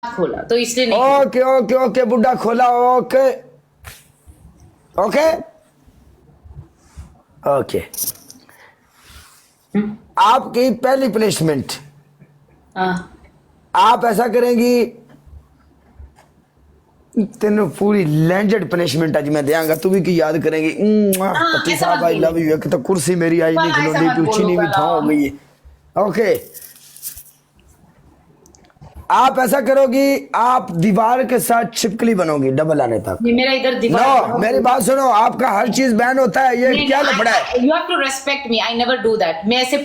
खोला तो इसलिए नहीं। ओके ओके ओके बुड्ढा खोला। Okay okay okay. आपकी पहली पनिशमेंट, हाँ आप ऐसा करेंगी, तेन पूरी लैंडेड पनिशमेंट आज मैं देंगा, तू भी की याद करेंगी। पति ऐसा साहब मत आई बोलो। Love you. एक तो कुर्सी मेरी आई नहीं ऐसा खिलौनी, मत तू बोलो चीनी भी कल। था हो गई है। ओके, आप ऐसा करोगी, आप दीवार के साथ छिपकली बनोगी डबल आने तक। ये मेरा इधर नो दीवार। मेरी बात सुनो, आपका हर चीज बैन होता है, ये क्या लफड़ा है? You have to respect me, I never do that. मैं ऐसे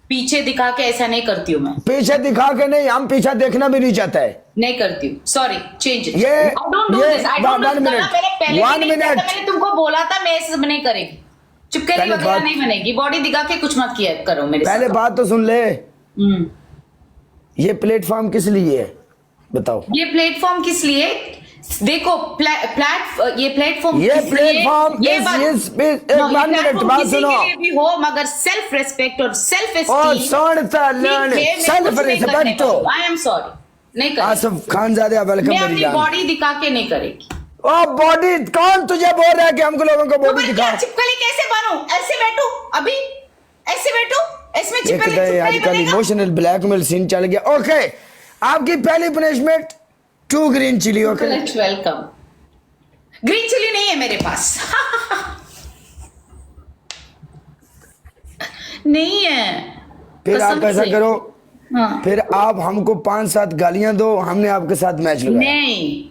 पीछे दिखा के ऐसा नहीं करती हूँ। मैं पीछे दिखा के नहीं, हम पीछे देखना भी नहीं चाहते है। नहीं करती हूँ, सॉरी चेंज इट। ये I don't do this, I don't do. One minute, मैंने पहले वन भी नहीं किया था, मिनट। मैंने तुमको बोला था मैं ऐसे नहीं करेगी। चुपकली पहले वगैरह बात- नहीं बनेगी, बॉडी दिखा के कुछ मत किया करो मेरे पहले साथ। बात तो सुन ले, हम्म। ये प्लेटफॉर्म किस लिए है बताओ? ये प्लेटफॉर्म किस लिए? देखो ये प्लेटफॉर्म ये किस लिए? प्लेटफॉर्म ये इस- बात- इस- No, ये वन मिनट प्लेटफॉर्म बात किसी सुनो। के लिए भी हो, मगर सेल्फ रेस्पेक्ट और सेल्फ और एस्टीम। सुनता learn self respect. I am sorry, नहीं करेगी। आसिफ खानजादे वेलकम मैं मेरी अपनी जान। बॉडी दिखा के नहीं करेगी। ओ बॉडी, कौन तुझे बोल रहा है कि हमको लोगों को तो बॉडी मैं दिखा? क्या चिपकली कैसे बनूं? ऐसे बैठू अभी, ऐसे बैठू, इसमें एक चिपकली तो चिपकली आजकल बनेगा? इमोशनल ब्लैकमेल सीन चल गया। ओके, आपकी पहली punishment 2 green chilli. Okay, welcome. Green chilli नहीं है मेरे पास। नहीं है। फिर आप कसम ऐसा से। करो, हाँ। फिर आप हमको 5-7 गालियां दो, हमने आपके साथ मैच लगाया। नहीं।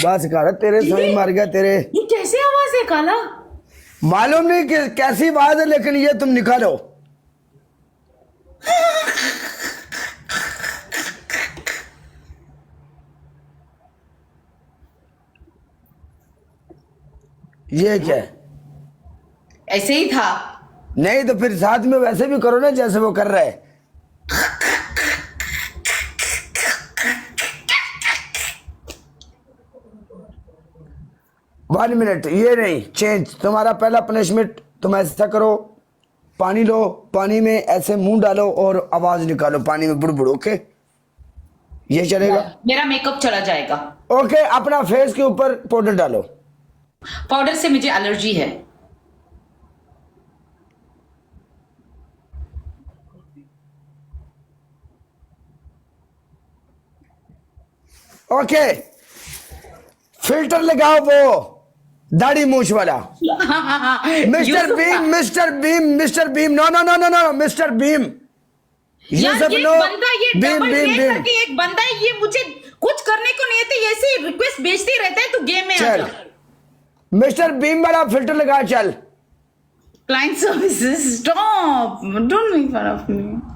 बस कर, तेरे सही मर गया तेरे। ये कैसे आवाज है काला? मालूम नहीं कि कैसी बात है, लेकिन ये तुम निकालो। ये क्या है? ऐसे ही था। नहीं तो फिर साथ में वैसे भी करो ना जैसे वो कर रहा है। वन मिनट, ये नहीं चेंज। तुम्हारा पहला पनिशमेंट, तुम ऐसा करो, पानी लो, पानी में ऐसे मुंह डालो और आवाज निकालो पानी में बुड़बुड़। ओके, ये चलेगा? मेरा मेकअप चला जाएगा। ओके, अपना फेस के ऊपर पाउडर डालो। पाउडर से मुझे एलर्जी है। ओके, फिल्टर लगाओ वो दाढ़ी मूछ वाला। Mr Beam, Mr Beam, Mr Beam. No no no no no, Mr Beam. यार ये बंदा, ये Beam double Beam rate Beam. करके एक बंदा है, ये मुझे कुछ करने को नहीं आते, ऐसे ही रिक्वेस्ट भेजते ही रहता है, तू गेम में आ चल, जा। मिस्टर बीम वाला फिल्टर लगा चल। Client services, stop, don't make fun of me.